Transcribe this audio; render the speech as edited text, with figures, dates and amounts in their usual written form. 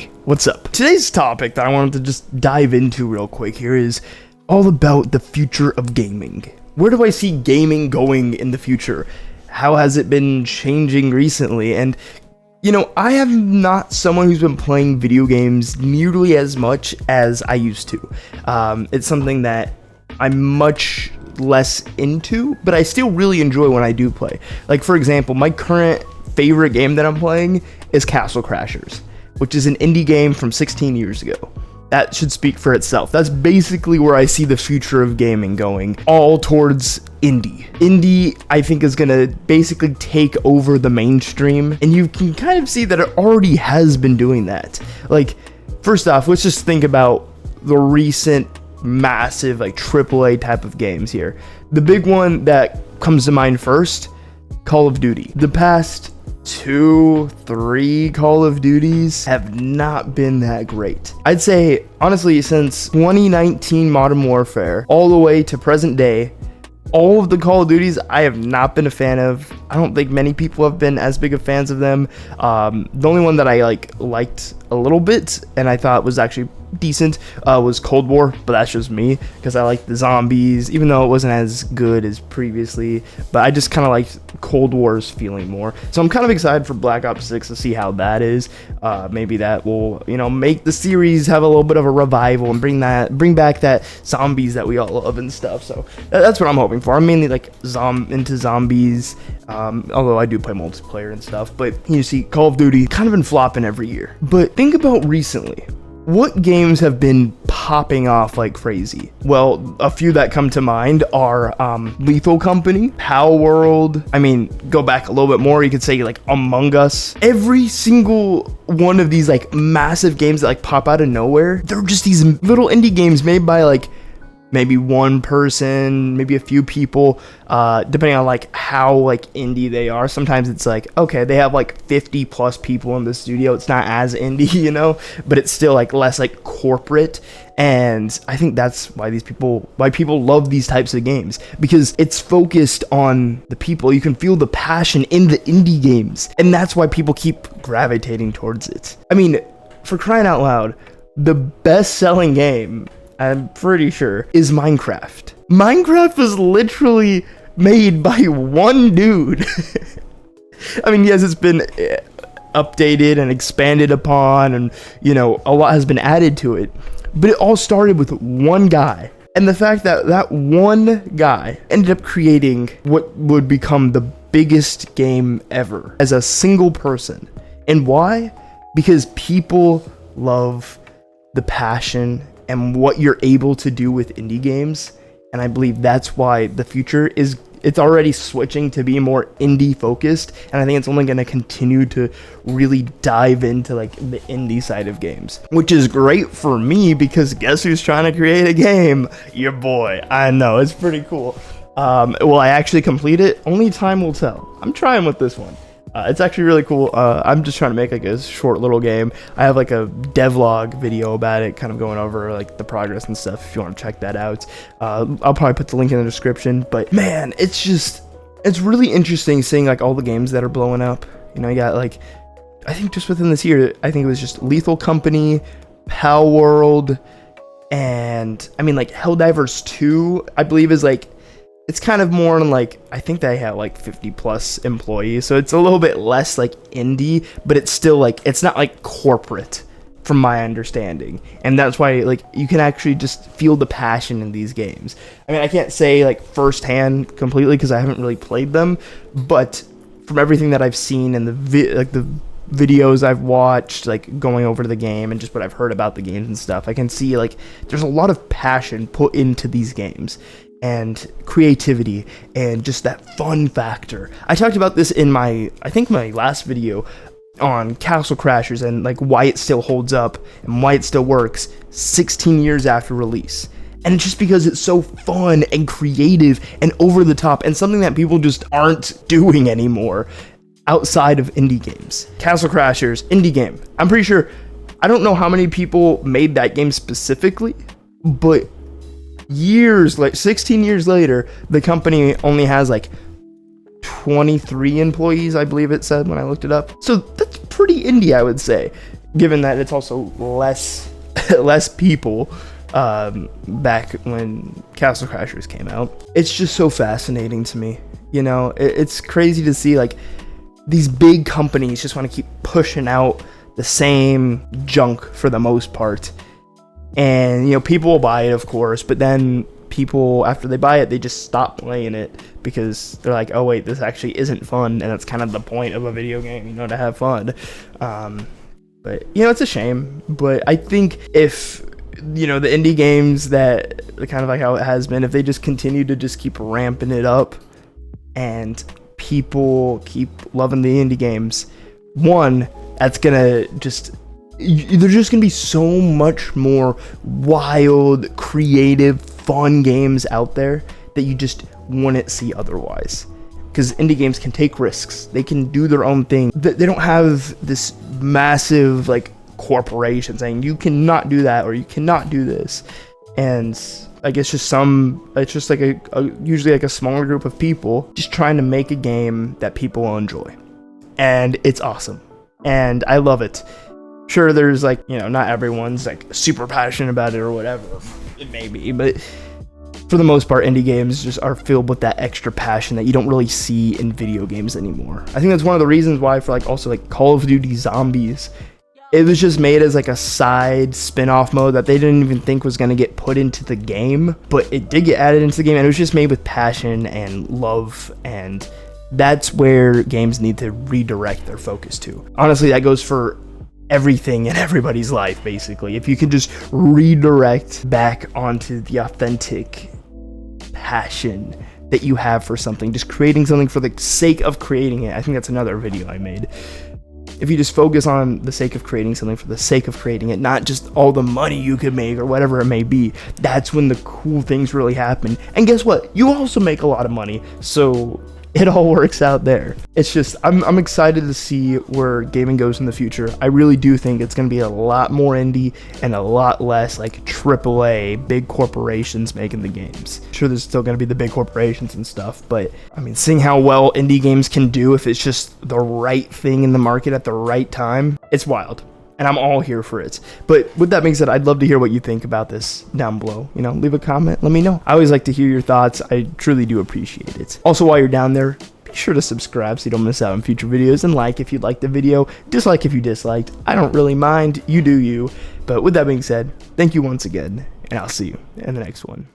Hey, what's up? Today's topic that I wanted to just dive into real quick here is all about the future of gaming. Where do I see gaming going in the future? How has it been changing recently? And, you know, I am not someone who's been playing video games nearly as much as I used to. It's something that I'm much less into, but I still really enjoy when I do play. Like, for example, my current favorite game that I'm playing is Castle Crashers, which is an indie game from 16 years ago. That should speak for itself. That's basically where I see the future of gaming going, all towards indie. Indie, I think, is gonna basically take over the mainstream, and you can kind of see that it already has been doing that. Like, first off, let's just think about the recent massive, like, AAA type of games here. The big one that comes to mind first, Call of Duty. The past 2-3 Call of Duties have not been that great. I'd say, honestly, since 2019 Modern Warfare all the way to present day, all of the Call of Duties I have not been a fan of. I don't think many people have been as big of fans of them. The only one that I liked a little bit and I thought was actually decent was Cold War, but that's just me because I like the zombies, even though it wasn't as good as previously. But I just kind of liked Cold War's feeling more. So I'm kind of excited for Black Ops 6 to see how that is. Maybe that will, you know, make the series have a little bit of a revival and bring back that zombies that we all love and stuff. So that's what I'm hoping for. I'm mainly like into zombies, although I do play multiplayer and stuff. But you see, Call of Duty kind of been flopping every year. But think about recently. What games have been popping off like crazy? Well, a few that come to mind are Lethal Company, Palworld. I mean, go back a little bit more, you could say like Among Us. Every single one of these like massive games that like pop out of nowhere, they're just these little indie games made by like maybe one person, maybe a few people, depending on like how like indie they are. Sometimes it's like, okay, they have like 50 plus people in the studio. It's not as indie, you know, but it's still like less like corporate. And I think that's why people love these types of games, because it's focused on the people. You can feel the passion in the indie games, and that's why people keep gravitating towards it. I mean, for crying out loud, the best-selling game, I'm pretty sure, is Minecraft. Minecraft was literally made by one dude. I mean, yes, it's been updated and expanded upon, and, you know, a lot has been added to it, but it all started with one guy. And the fact that that one guy ended up creating what would become the biggest game ever as a single person. And why? Because people love the passion and what you're able to do with indie games. And I believe that's why the future is, it's already switching to be more indie focused, and I think it's only going to continue to really dive into like the indie side of games, which is great for me because guess who's trying to create a game? Your boy. I know, it's pretty cool. Will I actually complete it? Only time will tell. I'm trying with this one. It's actually really cool. I'm just trying to make like a short little game. I have like a devlog video about it, kind of going over like the progress and stuff if you want to check that out. I'll probably put the link in the description. But man, it's really interesting seeing like all the games that are blowing up. You know, you got like, I think just within this year, I think it was just Lethal Company, Palworld, and I mean like Helldivers 2, I believe is like, it's kind of more on like, I think they have like 50 plus employees, so it's a little bit less like indie, but it's still like, it's not like corporate from my understanding. And that's why like you can actually just feel the passion in these games. I mean, I can't say like firsthand completely because I haven't really played them, but from everything that I've seen and the videos I've watched, like going over to the game and just what I've heard about the games and stuff, I can see like there's a lot of passion put into these games and creativity and just that fun factor. I talked about this in my last video on Castle Crashers and like why it still holds up and why it still works 16 years after release. And it's just because it's so fun and creative and over the top and something that people just aren't doing anymore outside of indie games. Castle Crashers, indie game. I'm pretty sure, I don't know how many people made that game specifically, but 16 years later, the company only has like 23 employees, I believe it said when I looked it up. So that's pretty indie, I would say. given that it's also less less people back when Castle Crashers came out. It's just so fascinating to me. You know, it's crazy to see like these big companies just want to keep pushing out the same junk for the most part. And, you know, people will buy it, of course, but then people, after they buy it, they just stop playing it because they're like, oh, wait, this actually isn't fun. And that's kind of the point of a video game, you know, to have fun. But, you know, it's a shame. But I think if, you know, the indie games that kind of like how it has been, if they just continue to just keep ramping it up and people keep loving the indie games, one, that's gonna just, there's just gonna be so much more wild, creative, fun games out there that you just wouldn't see otherwise. Because indie games can take risks, they can do their own thing. They don't have this massive like corporation saying you cannot do that or you cannot do this. And I guess it's just like usually like a smaller group of people just trying to make a game that people will enjoy. And it's awesome. And I love it. Sure, there's like, you know, not everyone's like super passionate about it or whatever it may be, but for the most part, indie games just are filled with that extra passion that you don't really see in video games anymore. I think that's one of the reasons why for like also like Call of Duty Zombies, it was just made as like a side spin-off mode that they didn't even think was going to get put into the game, but it did get added into the game, and it was just made with passion and love, and that's where games need to redirect their focus to. Honestly, that goes for everything in everybody's life, basically. If you can just redirect back onto the authentic passion that you have for something, just creating something for the sake of creating it. I think that's another video I made. If you just focus on the sake of creating something for the sake of creating it, not just all the money you could make or whatever it may be, that's when the cool things really happen. And guess what? You also make a lot of money, so it all works out there. It's just, I'm excited to see where gaming goes in the future. I really do think it's going to be a lot more indie and a lot less like AAA, big corporations making the games. Sure, there's still going to be the big corporations and stuff, but I mean, seeing how well indie games can do if it's just the right thing in the market at the right time, it's wild. And I'm all here for it. But with that being said, I'd love to hear what you think about this down below. You know, leave a comment, let me know. I always like to hear your thoughts. I truly do appreciate it. Also, while you're down there, be sure to subscribe so you don't miss out on future videos, and like if you liked the video, dislike if you disliked. I don't really mind, you do you. But with that being said, thank you once again, and I'll see you in the next one.